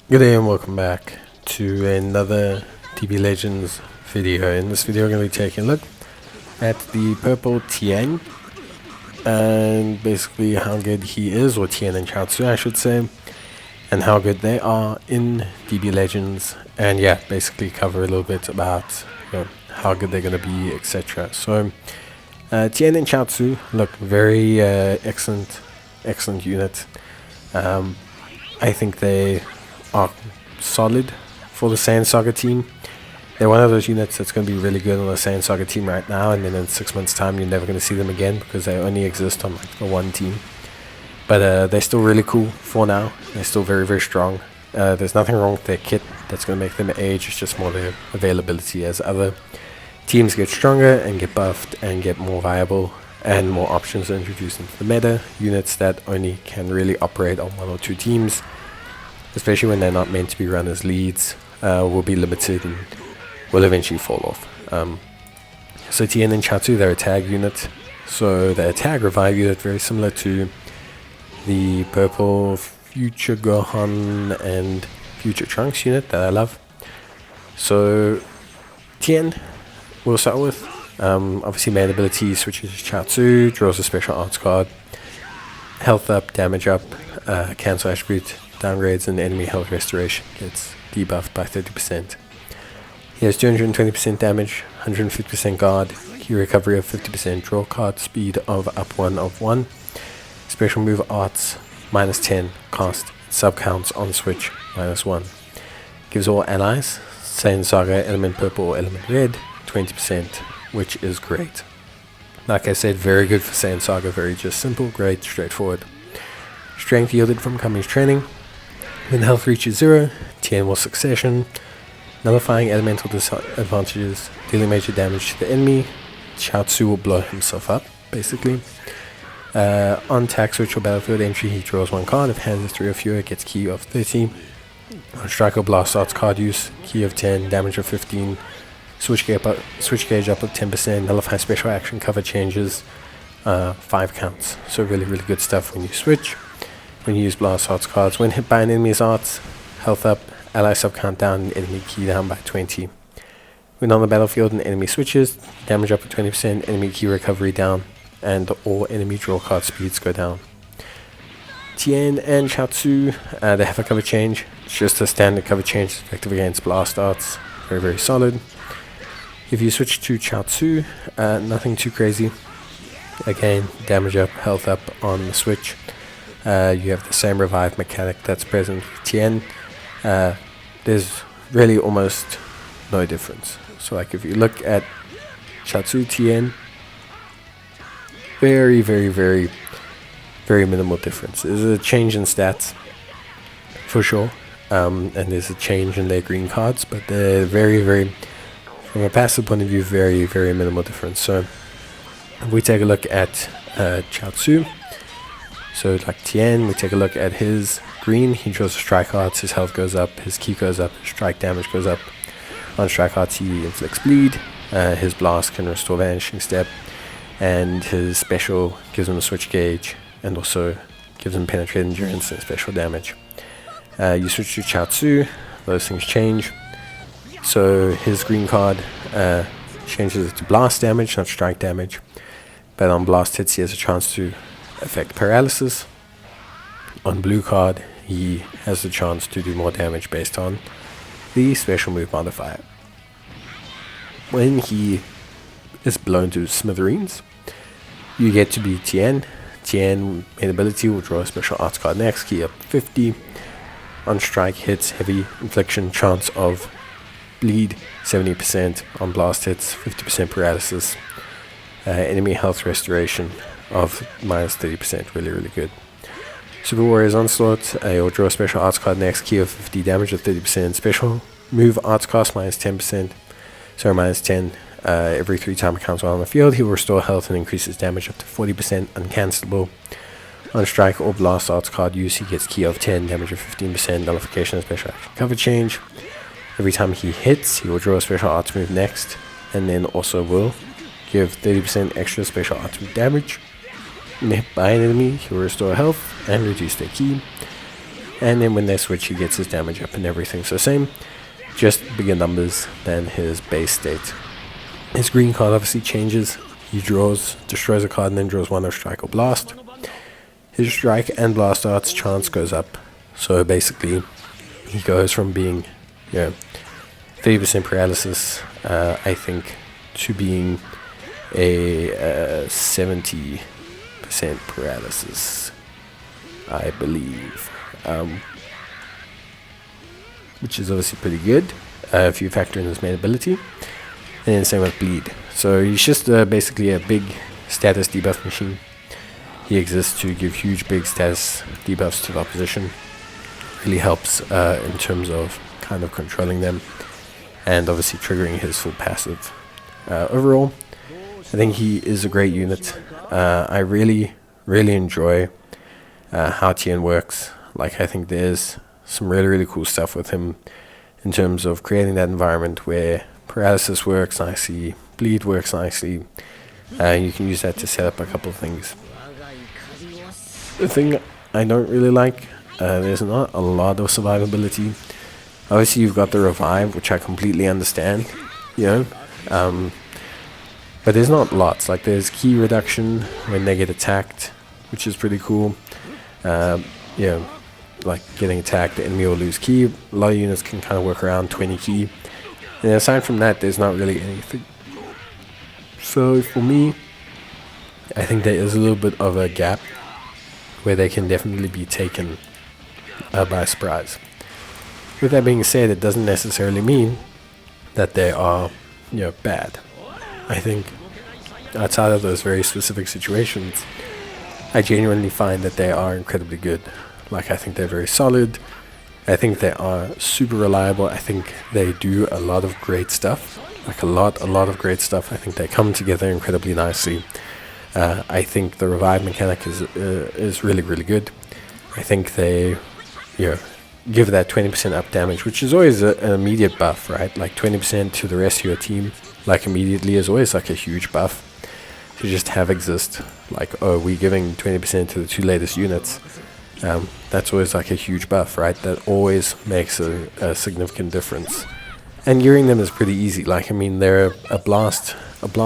Good day and welcome back to another TB Legends video. In this video, we're going to be taking a look at the purple Tien and basically how good he is, or Tien and Chiaotzu, I should say, and how good they are in DB Legends, and yeah, basically cover a little bit about how good they're going to be, etc. So, Tien and Chiaotzu look very excellent unit. I think they are solid for the Saiyan Saga team. They're one of those units that's going to be really good on the Saiyan Saga team right now, and then in 6 months' time, you're never going to see them again because they only exist on like the one team. But they're still really cool for now. They're still very strong. There's nothing wrong with their kit that's going to make them age. It's just more their availability as other teams get stronger and get buffed and get more viable and more options are introduced into the meta. Units that only can really operate on one or two teams, especially when they're not meant to be run as leads, will be limited and will eventually fall off. So Tien and Chiaotzu, they're a tag unit. So they're a tag revive unit, very similar to the purple Future Gohan and Future Trunks unit that I love. So Tien, we'll start with. Obviously main ability switches to Chiaotzu, draws a special arts card, health up, damage up, cancel attribute, downgrades, and enemy health restoration gets debuffed by 30%. He has 220% damage, 150% guard, key recovery of 50%, draw card speed of up 1 of 1, special move arts -10, cast sub counts on switch -1. Gives all allies, Saiyan Saga, element purple or element red, 20%, which is great. Like I said, very good for Saiyan Saga, very just simple, great, straightforward. Strength yielded from Kami's training. When health reaches 0, Tien will succession, nullifying elemental disadvantages, dealing major damage to the enemy. Chiaotzu will blow himself up, basically. On attack switch or battlefield entry, he draws one card. If hands is 3 or fewer, gets key of 30. On strike or blast arts card use, key of 10, damage of 15, switch gauge up of 10%, nullify special action cover changes, 5 counts. So really good stuff when you switch. When you use blast arts cards, when hit by an enemy's arts, health up, ally sub count down, enemy key down by 20. When on the battlefield, an enemy switches, damage up to 20%, enemy key recovery down, and all enemy draw card speeds go down. Tien and Chiaotzu, they have a cover change. It's just a standard cover change, effective against blast arts. Very solid. If you switch to Chiaotzu, nothing too crazy. Again, damage up, health up on the switch. You have the same revive mechanic that's present with Tien. There's really almost no difference. So like if you look at Chiaotzu, Tien, very minimal difference. There's a change in stats, for sure. And there's a change in their green cards, but they're very, from a passive point of view, very minimal difference. So if we take a look at Chiaotzu, so like Tien, we take a look at his green. He draws strike arts, his health goes up, his ki goes up, his strike damage goes up. On strike arts, he inflicts bleed. His blast can restore vanishing step, and his special gives him a switch gauge, and also gives him penetrate endurance and special damage. You switch to Chiaotzu, those things change. So his green card changes it to blast damage, not strike damage. But on blast hits, he has a chance to affect paralysis. On blue card, he has the chance to do more damage based on the special move modifier. When he is blown to smithereens, you get to be Tien. Tien, main ability, will draw a special arts card next, key up 50. On strike hits, heavy infliction, chance of bleed 70%. On blast hits, 50% paralysis. Enemy health restoration of -30%, really good. Super Warrior's Onslaught, you'll draw a special arts card next, key of 50, damage of 30%, special move arts cost -10%, sorry -10, every 3 time it counts while on the field. He will restore health and increases damage up to 40%, uncancelable. On strike or blast arts card use, he gets key of 10, damage of 15%, nullification and special action cover change. Every time he hits, he will draw a special arts move next, and then also will give 30% extra special arts move damage. When hit by an enemy, he will restore health and reduce their ki. and then when they switch, he gets his damage up and everything. So same, just bigger numbers than his base state. His green card obviously changes. He destroys a card and then draws one of Strike or Blast. His Strike and Blast Arts chance goes up. So basically, he goes from being, 30% paralysis, I think, to being a 70% paralysis, I believe. Which is obviously pretty good if you factor in his main ability. And then same with Bleed. So he's just basically a big status debuff machine. He exists to give huge big status debuffs to the opposition. Really helps in terms of kind of controlling them and obviously triggering his full passive. Overall, I think he is a great unit. I really enjoy how Tien works. Like, I think there's some really cool stuff with him in terms of creating that environment where paralysis works nicely, bleed works nicely. You can use that to set up a couple of things. The thing I don't really like, there's not a lot of survivability. Obviously you've got the revive, which I completely understand, but there's not lots. Like, there's key reduction when they get attacked, which is pretty cool. Like getting attacked, the enemy will lose key. A lot of units can kind of work around 20 key. And aside from that, there's not really anything. So for me, I think there is a little bit of a gap where they can definitely be taken by surprise. With that being said, it doesn't necessarily mean that they are, bad. I think outside of those very specific situations, I genuinely find that they are incredibly good. Like, I think they're very solid. I think they are super reliable. I think they do a lot of great stuff. Like a lot of great stuff. I think they come together incredibly nicely. I think the revive mechanic is really good. I think they, give that 20% up damage, which is always an immediate buff, right? Like 20% to the rest of your team, like immediately, is always like a huge buff. To just have exist, like, oh, we're giving 20% to the 2 latest units. That's always like a huge buff, right? That always makes a significant difference. And gearing them is pretty easy. Like, I mean, they're a blast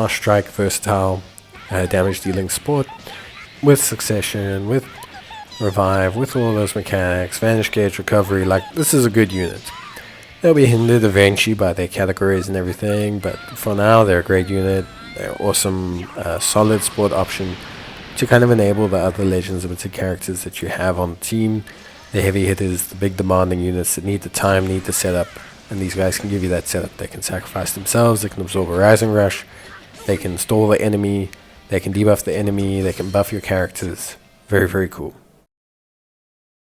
strike, versatile, damage dealing support with succession, with revive, with all those mechanics, vanish gauge, recovery. Like, this is a good unit. They'll be hindered eventually by their categories and everything, but for now, they're a great unit. They're awesome, solid support option to kind of enable the other Legends Limited characters that you have on the team. The heavy hitters, the big demanding units that need the time, need the setup, and these guys can give you that setup. They can sacrifice themselves, they can absorb a Rising Rush, they can stall the enemy, they can debuff the enemy, they can buff your characters. Very cool.